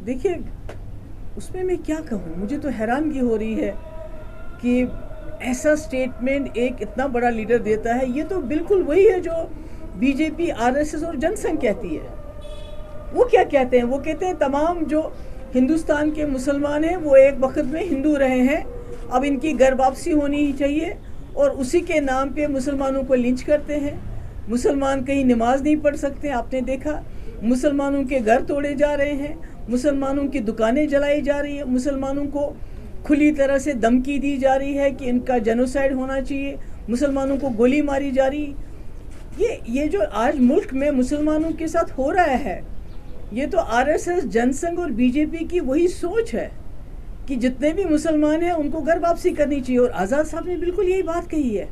دیکھیے اس میں کیا کہوں, مجھے تو حیرانگی ہو رہی ہے کہ ایسا سٹیٹمنٹ ایک اتنا بڑا لیڈر دیتا ہے. یہ تو بالکل وہی ہے جو be J P, R S S اور جن سنگھ کہتی ہے. وہ کیا کہتے ہیں؟ وہ کہتے ہیں تمام جو ہندوستان کے مسلمان ہیں وہ ایک وقت میں ہندو رہے ہیں, اب ان کی گھر واپسی ہونی ہی چاہیے, اور اسی کے نام پہ مسلمانوں کو لنچ کرتے ہیں. مسلمان کہیں نماز نہیں پڑھ سکتے, آپ نے دیکھا مسلمانوں کے گھر توڑے جا رہے ہیں, مسلمانوں کی دکانیں جلائی جا رہی ہیں, مسلمانوں کو کھلی طرح سے دھمکی دی جا رہی ہے کہ ان کا جینوسائیڈ ہونا چاہیے, مسلمانوں کو گولی ماری جا رہی. یہ جو آج ملک میں مسلمانوں کے ساتھ ہو رہا ہے, یہ تو آر ایس ایس, جن سنگھ اور بی جے پی کی وہی سوچ ہے کہ جتنے بھی مسلمان ہیں ان کو گھر واپسی کرنی چاہیے. اور آزاد صاحب نے بالکل یہی بات کہی ہے.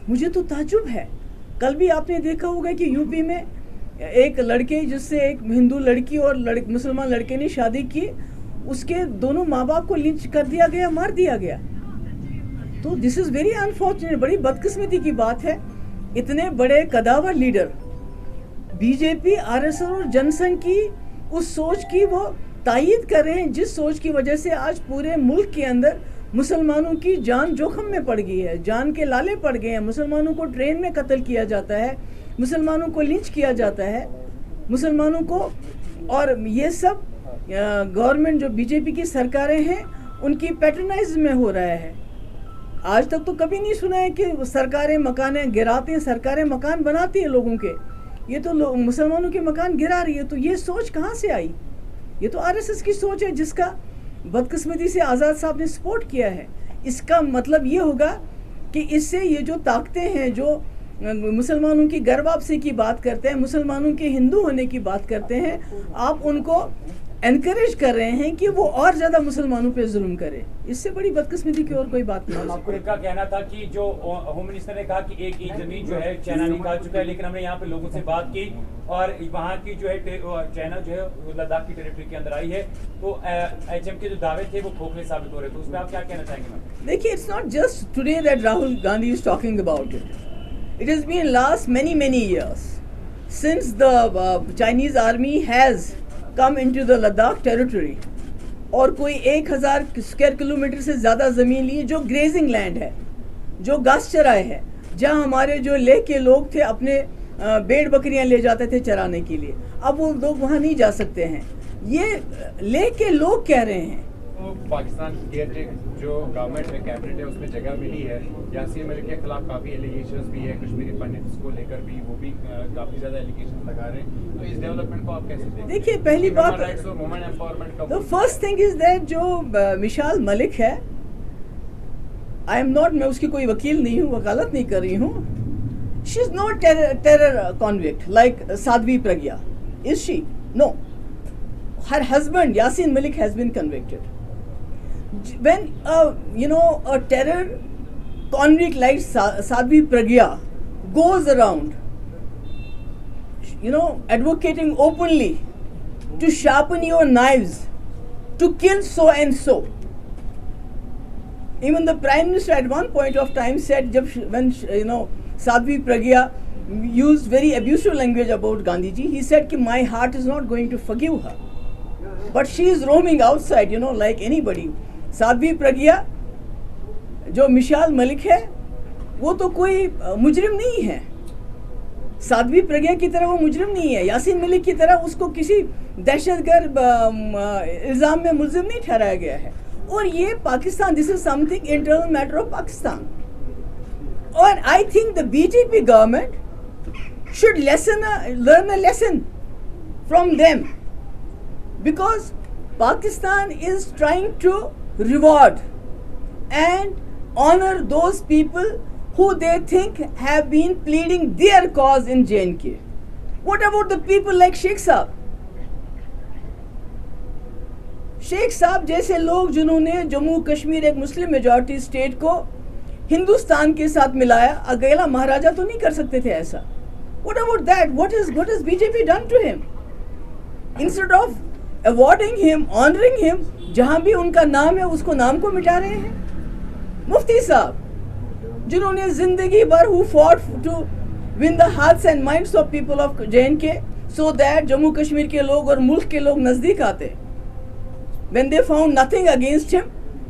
مجھے تو تعجب ہے, کل بھی آپ نے دیکھا ہوگا کہ یو پی میں ایک لڑکے جس سے ایک ہندو لڑکی اور مسلمان لڑکے نے شادی کی, اس کے دونوں ماں باپ کو لنچ کر دیا گیا, مار دیا گیا. تو دس از ویری انفارچونیٹ, بڑی بدقسمتی کی بات ہے. اتنے بڑے قداور لیڈر بی جے پی, آر ایس ایس اور جن سنگھ کی اس سوچ کی وہ تائید کر رہے ہیں, جس سوچ کی وجہ سے آج پورے ملک کے اندر مسلمانوں کی جان جوخم میں پڑ گئی ہے, جان کے لالے پڑ گئے ہیں. مسلمانوں کو ٹرین میں قتل کیا جاتا ہے, مسلمانوں کو لنچ کیا جاتا ہے, مسلمانوں کو. اور یہ سب گورنمنٹ جو بی جے پی کی سرکاریں ہیں ان کی پیٹرنائز میں ہو رہا ہے. آج تک تو کبھی نہیں سنا ہے کہ سرکاریں مکانیں گراتے ہیں, سرکاریں مکان بناتی ہیں لوگوں کے. یہ تو مسلمانوں کے مکان گرا رہی ہے. تو یہ سوچ کہاں سے آئی؟ یہ تو آر ایس ایس کی سوچ ہے جس کا بدقسمتی سے آزاد صاحب نے سپورٹ کیا ہے. اس کا مطلب یہ ہوگا کہ اس سے یہ جو طاقتیں ہیں جو مسلمانوں کی گھر واپسی کی بات کرتے ہیں, مسلمانوں کے ہندو ہونے کی بات کرتے ہیں, آپ ان کو انکریج کر رہے ہیں کہ وہ اور زیادہ مسلمانوں پہ ظلم کرے. اس سے بڑی بدقسمتی کی اور کوئی بات نہیں. آپ کو ان کا کہنا تھا کہ جو ہوم منسٹر نے کہا کہ ایک انچ زمین جو ہے چائنا نکال چکا ہے, لیکن ہم نے یہاں پہ لوگوں سے بات کی اور وہاں کی جو ہے چائنا جو ہے لداخ کی ٹیریٹری کے اندر آئی ہے, تو ایچ ایم کے جو دعوے تھے وہ کھوکھلے ثابت ہو رہے. تو اس میں آپ کیا کہنا چاہیں گے؟ دیکھیے, it's not just today that Rahul Gandhi is talking about it. It has been last many years since the Chinese army has come into the Ladakh territory, اور کوئی 1000 اسکوائر کلومیٹر سے زیادہ زمین لی جو گریزنگ لینڈ ہے, جو گھاس چرائے ہے, جہاں ہمارے جو لیہ کے لوگ تھے اپنے بیڑ بکریاں لے جاتے تھے چرانے کے لیے. اب وہ لوگ وہاں نہیں جا سکتے ہیں. یہ لیہ کے لوگ کہہ رہے ہیں. پاکستان جو گورنمنٹ میں کیبنٹ ہے اس میں جگہ ملی ہے, یاسین ملک کے خلاف کافی ایلیگیشنز بھی ہے, کشمیری پنڈتس کو لے کر بھی وہ بھی کافی زیادہ ایلیگیشنز لگا رہے ہیں. تو اس ڈیولپمنٹ کو آپ کیسے دیکھیں؟ دیکھیے, پہلی بات وومن ایمپاورمنٹ کا فرسٹ تھنگ از دیٹ جو مشال ملک ہے, آئی ایم ناٹ, میں اس کی کوئی وکیل نہیں ہوں, وکالت نہیں کر رہی ہوں. She is not terror convict like Sadhvi Pragya. Is she? No. her husband Yasin Malik has been convicted. When a terror convict like Sadhvi Pragya goes around advocating openly to sharpen your knives to kill so and so, even the Prime Minister at one point of time said when Sadhvi Pragya used very abusive language about Gandhi ji, he said ki my heart is not going to forgive her, but she is roaming outside like anybody. Sadhvi Pragya جو مشال ملک ہے وہ تو کوئی مجرم نہیں ہے. سادھوی پرگیا کی طرح وہ مجرم نہیں ہے. یاسین ملک کی طرح اس کو کسی دہشت گرد الزام میں ملزم نہیں ٹھہرایا گیا ہے. اور یہ Pakistan, this is something internal matter of Pakistan. اور I think the B J P government should learn a lesson from them, because Pakistan is trying to reward and honor those people who they think have been pleading their cause in J&K. What about the people like Sheikh Saab? شیخ صاحب جیسے لوگ جنہوں نے جموں کشمیر ایک مسلم majority state کو ہندوستان کے ساتھ ملایا, اکیلا مہاراجہ تو نہیں کر سکتے تھے ایسا. What about that? What has BJP done to him? Instead of awarding him, honoring him, جہاں بھی ان کا نام ہے اس کو نام کو مٹا رہے ہیں. مفتی صاحب جنہوں نے زندگی بھر who fought to win the hearts and minds of people of J&K so that Jammu Kashmir کے لوگ اور ملک کے لوگ نزدیک آتے, when they found nothing against him,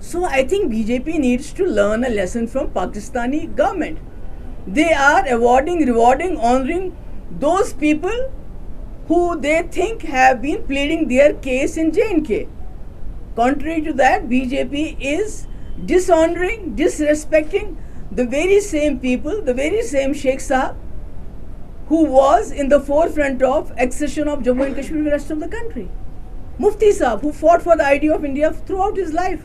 So I think BJP needs to learn a lesson from Pakistani government. They are awarding, rewarding, honoring those people who they think have been pleading their case in J&K. Contrary to that, BJP is dishonoring, disrespecting the very same people, the very same Sheikh Sahab who was in the forefront of accession of Jammu and Kashmir to the rest of the country. Mufti Sahab who fought for the idea of India throughout his life.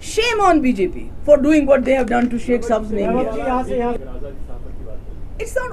Shame on BJP for doing what they have done to Sheikh Sahab's name. It's not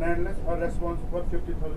landless are responsible for 50,000